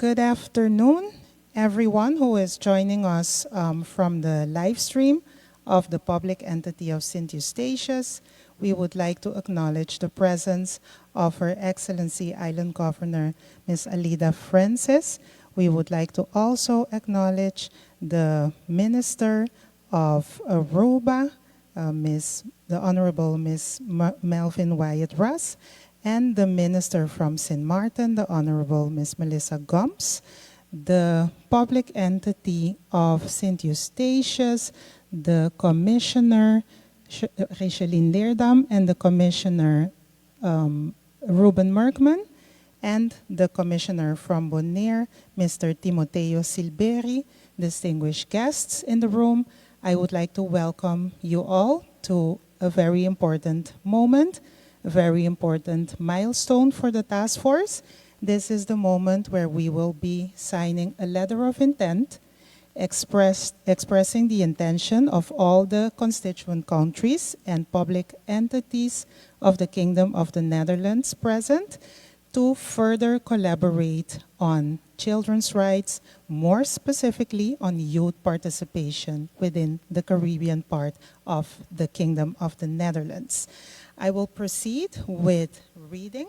Good afternoon, everyone who is joining us from the live stream of the public entity of Sint Eustatius. We would like to acknowledge the presence of Her Excellency Island Governor, Ms. Alida Francis. We would like to also acknowledge the Minister of Aruba, the Honorable Ms. Melvin Wyatt-Ras, and the Minister from Sint Maarten, the Honorable Ms. Melissa Gomes, the public entity of Sint Eustatius, the Commissioner, Recheline Leerdam, and the Commissioner, Ruben Merkman, and the Commissioner from Bonaire, Mr. Timoteo Silberi, distinguished guests in the room. I would like to welcome you all to a very important moment, a very important milestone for the task force. This is the moment where we will be signing a letter of intent expressing the intention of all the constituent countries and public entities of the Kingdom of the Netherlands present to further collaborate on children's rights, more specifically on youth participation within the Caribbean part of the Kingdom of the Netherlands. I will proceed with reading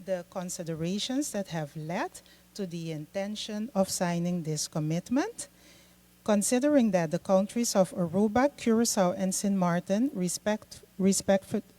the considerations that have led to the intention of signing this commitment. Considering that the countries of Aruba, Curaçao, and Sint Maarten,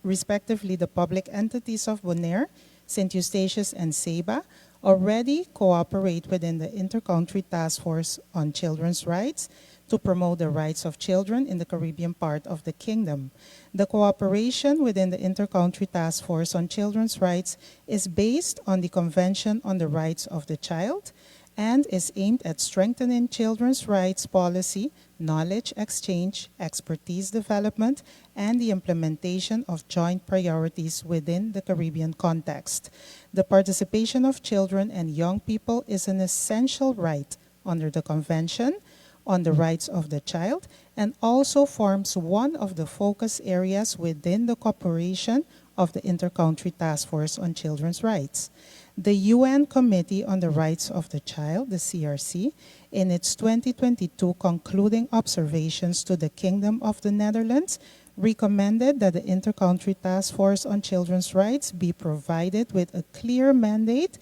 respectively the public entities of Bonaire, Sint Eustatius, and Saba, already cooperate within the Inter-Country Task Force on Children's Rights to promote the rights of children in the Caribbean part of the Kingdom. The cooperation within the Inter-Country Task Force on Children's Rights is based on the Convention on the Rights of the Child and is aimed at strengthening children's rights policy, knowledge exchange, expertise development, and the implementation of joint priorities within the Caribbean context. The participation of children and young people is an essential right under the Convention on the Rights of the Child and also forms one of the focus areas within the cooperation of the Inter-Country Task Force on Children's Rights. The UN Committee on the Rights of the Child, the CRC, in its 2022 concluding observations to the Kingdom of the Netherlands, recommended that the Inter-Country Task Force on Children's Rights be provided with a clear mandate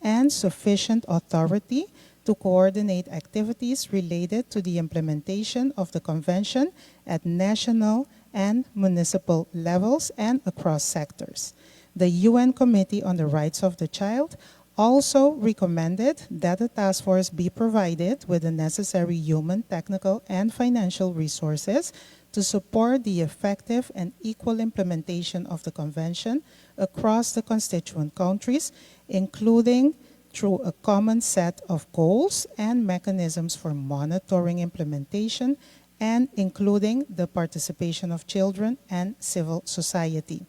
and sufficient authority to coordinate activities related to the implementation of the Convention at national and municipal levels and across sectors. The UN Committee on the Rights of the Child also recommended that the task force be provided with the necessary human, technical, and financial resources to support the effective and equal implementation of the Convention across the constituent countries, including through a common set of goals and mechanisms for monitoring implementation and including the participation of children and civil society.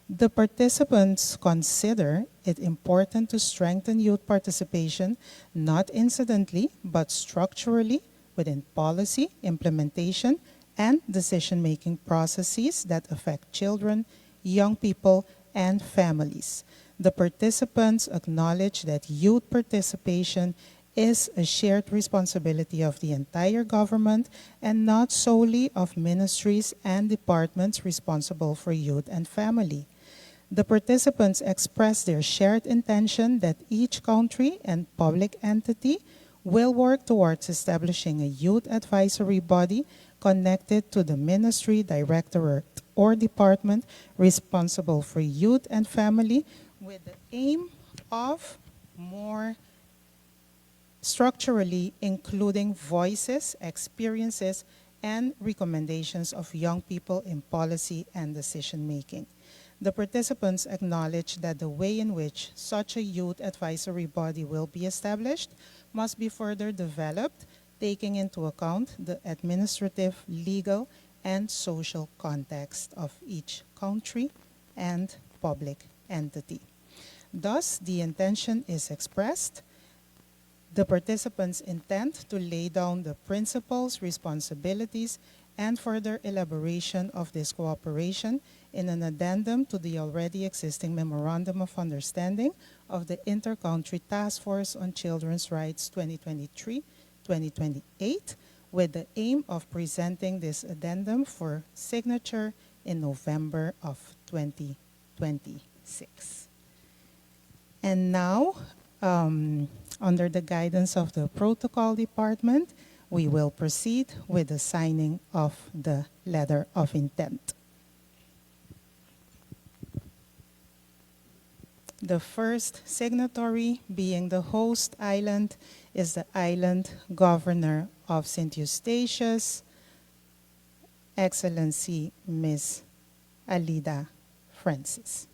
The participants consider it important to strengthen youth participation, not incidentally, but structurally within policy, implementation, and decision-making processes that affect children, young people, and families. The participants acknowledge that youth participation is a shared responsibility of the entire government and not solely of ministries and departments responsible for youth and family. The participants express their shared intention that each country and public entity will work towards establishing a youth advisory body connected to the ministry, directorate, or department responsible for youth and family with the aim of more structurally including voices, experiences, and recommendations of young people in policy and decision-making. The participants acknowledge that the way in which such a youth advisory body will be established must be further developed, taking into account the administrative, legal, and social context of each country and public entity. Thus, the intention is expressed. The participants intend to lay down the principles, responsibilities, and further elaboration of this cooperation in an addendum to the already existing Memorandum of Understanding of the Intercountry Task Force on Children's Rights 2023-2028, with the aim of presenting this addendum for signature in November of 2026. And now, under the guidance of the Protocol Department, we will proceed with the signing of the letter of intent. The first signatory, being the host island, is the island governor of St. Eustatius, Excellency Ms. Alida Francis.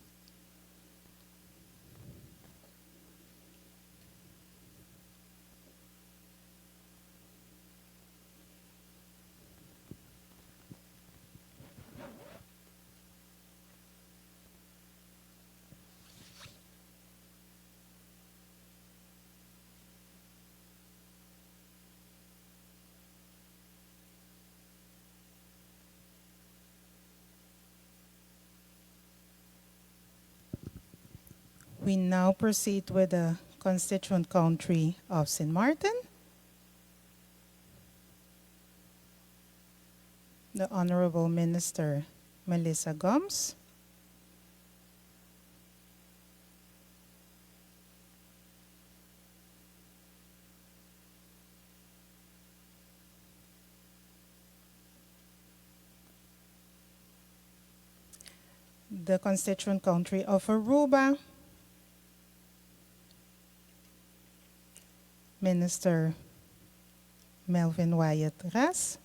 We now proceed with the constituent country of Sint Maarten. The Honorable Minister Melissa Gomes. The constituent country of Aruba. Minister Melvin Wyatt-Ras.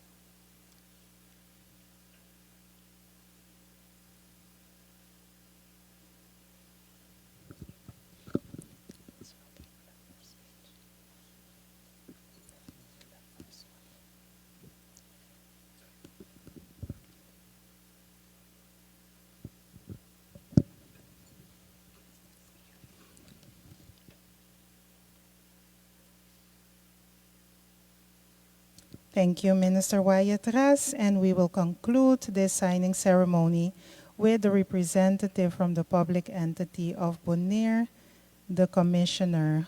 Thank you, Minister Wyatt-Ras, and we will conclude this signing ceremony with the representative from the public entity of Boneiro, the Commissioner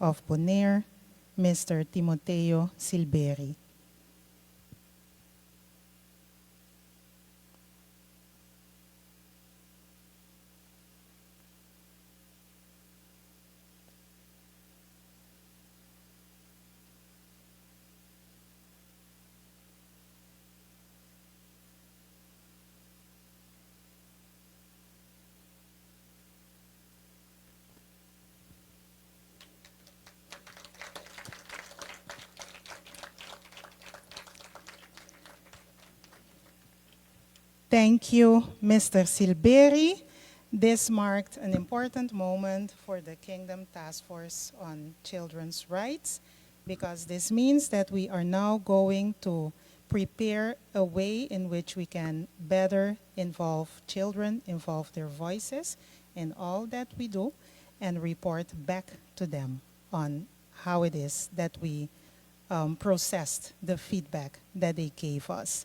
of Boneiro, Mr. Timoteo Silberi. Thank you, Mr. Silberi. This marked an important moment for the Kingdom Task Force on Children's Rights, because this means that we are now going to prepare a way in which we can better involve children, involve their voices in all that we do, and report back to them on how it is that we processed the feedback that they gave us.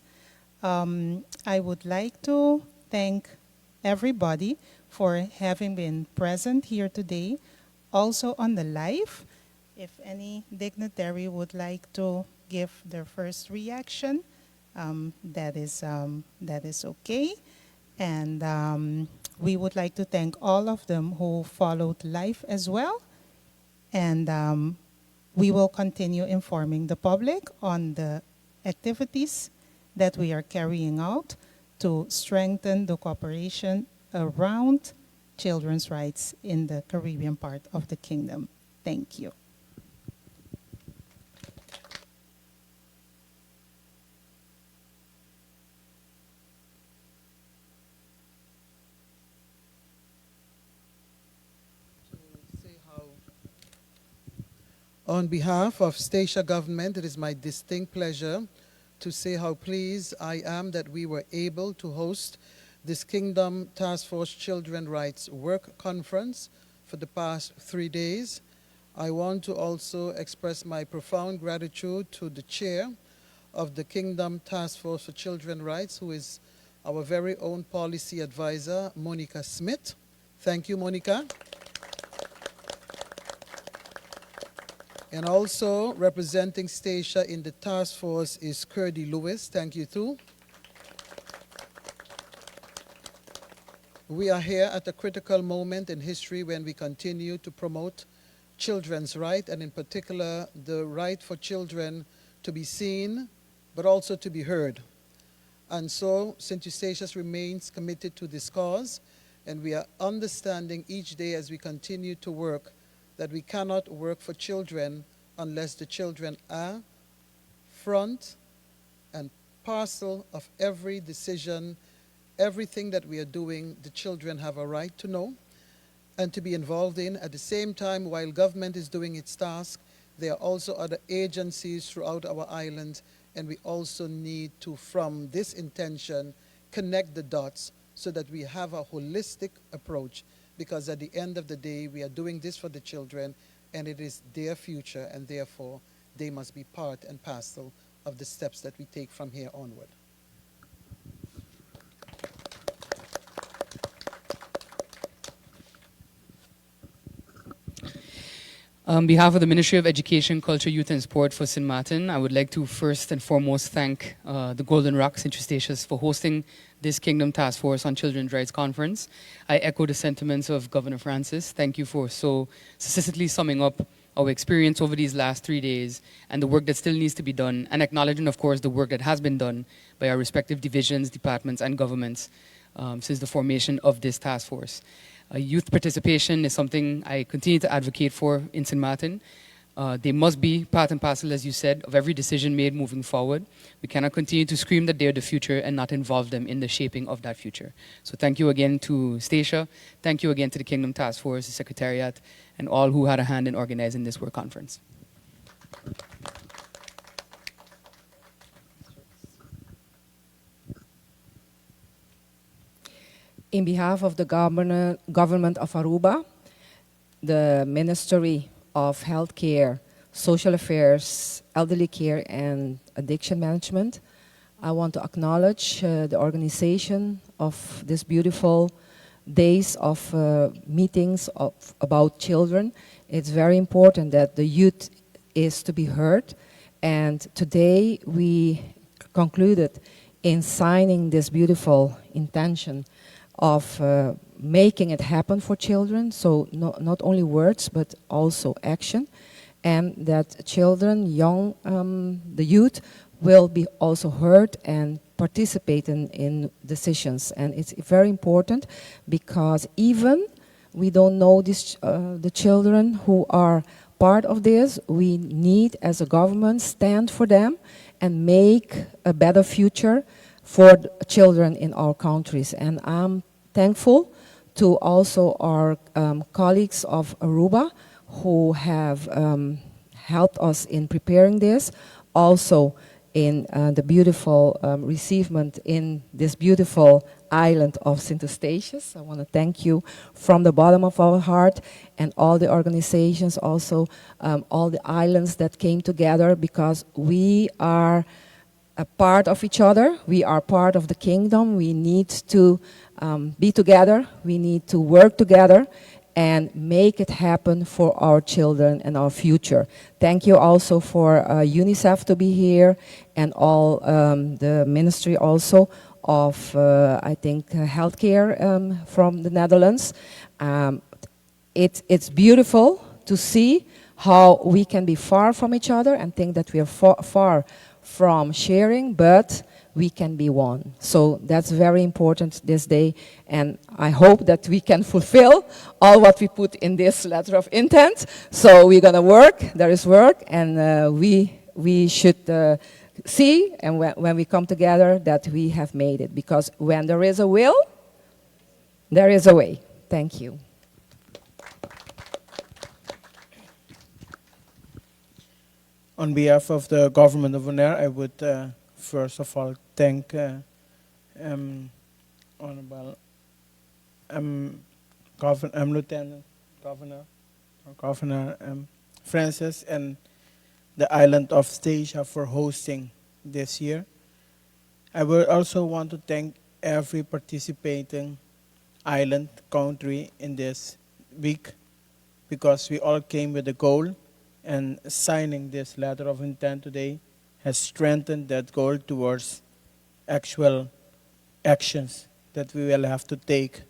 I would like to thank everybody for having been present here today, also on the live. If any dignitary would like to give their first reaction, that is okay. And we would like to thank all of them who followed live as well. And we will continue informing the public on the activities that we are carrying out to strengthen the cooperation around children's rights in the Caribbean part of the kingdom. Thank you. On behalf of Statia government, it is my distinct pleasure to say how pleased I am that we were able to host this Kingdom Task Force Children Rights Work Conference for the past 3 days. I want to also express my profound gratitude to the chair of the Kingdom Task Force for Children Rights, who is our very own policy advisor, Monica Smith. Thank you, Monica. And also representing Stacia in the task force is Curdy Lewis. Thank you too. We are here at a critical moment in history when we continue to promote children's right, and in particular the right for children to be seen but also to be heard. And so St. Eustatius remains committed to this cause, and we are understanding each day as we continue to work that we cannot work for children unless the children are front and parcel of every decision, everything that we are doing. The children have a right to know and to be involved in. At the same time, while government is doing its task, there are also other agencies throughout our island, and we also need to, from this intention, connect the dots so that we have a holistic approach, because at the end of the day, we are doing this for the children, and it is their future, and therefore, they must be part and parcel of the steps that we take from here onward. On behalf of the Ministry of Education, Culture, Youth and Sport for Sint Maarten, I would like to first and foremost thank the Golden Rock, St. Eustatius, for hosting this Kingdom Task Force on Children's Rights Conference. I echo the sentiments of Governor Francis. Thank you for so succinctly summing up our experience over these last 3 days and the work that still needs to be done, and acknowledging, of course, the work that has been done by our respective divisions, departments, and governments since the formation of this task force. Youth participation is something I continue to advocate for in Sint Maarten. They must be part and parcel, as you said, of every decision made moving forward. We cannot continue to scream that they're the future and not involve them in the shaping of that future. So thank you again to Stacia. Thank you again to the Kingdom Task Force, the Secretariat, and all who had a hand in organizing this work conference. In behalf of the government of Aruba, the Ministry of Healthcare, Social Affairs, Elderly Care and Addiction Management, I want to acknowledge the organization of this beautiful days of meetings about children. It's very important that the youth is to be heard, and today we concluded in signing this beautiful intention of making it happen for children, so not only words but also action, and that children, the youth, will be also heard and participate in decisions. And it's very important because even we don't know the children who are part of this, we need as a government stand for them and make a better future for the children in our countries. And I'm thankful to also our colleagues of Aruba who have helped us in preparing this, also in the beautiful receivement in this beautiful island of St. Eustatius. I want to thank you from the bottom of our heart, and all the organizations, also all the islands that came together, because we are a part of each other. We are part of the kingdom. We need to be together. We need to work together and make it happen for our children and our future. Thank you also for UNICEF to be here, and all the ministry also of, I think, healthcare from the Netherlands. It's beautiful to see how we can be far from each other and think that we are far from sharing, but we can be one. So that's very important this day, and I hope that we can fulfill all what we put in this letter of intent. So we're gonna work, there is work, and we should see, and when we come together, that we have made it, because when there is a will, there is a way. Thank you. On behalf of the government of Bonaire, I would first of all thank Honorable Lieutenant Governor Francis and the island of Stacia for hosting this year. I would also want to thank every participating island country in this week, because we all came with a goal, and signing this letter of intent today has strengthened that goal towards actual actions that we will have to take.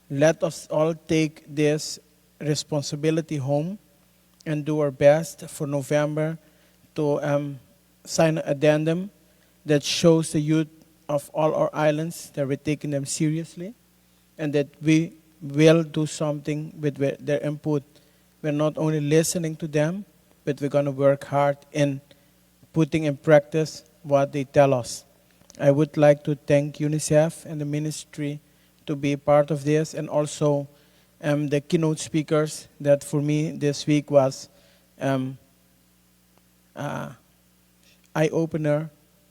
Let us all take this responsibility home and do our best for November to sign an addendum that shows the youth of all our islands that we're taking them seriously, and that we will do something with their input. We're not only listening to them, but we're going to work hard in putting in practice what they tell us. I would like to thank UNICEF and the ministry to be part of this, and also the keynote speakers that for me this week was eye-opener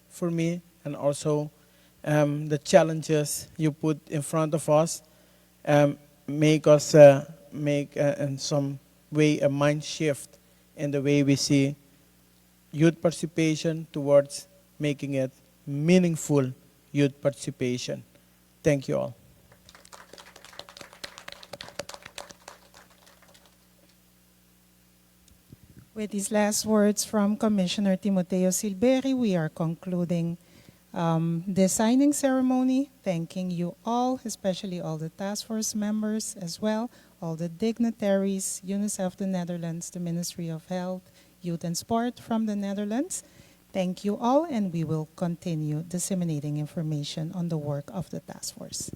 for me, and also the challenges you put in front of us make us in some way a mind shift in the way we see youth participation towards making it meaningful youth participation. Thank you all. With these last words from Commissioner Timoteo Silberi, we are concluding the signing ceremony, thanking you all, especially all the task force members as well, all the dignitaries, UNICEF the Netherlands, the Ministry of Health, Youth and Sport from the Netherlands. Thank you all, and we will continue disseminating information on the work of the task force.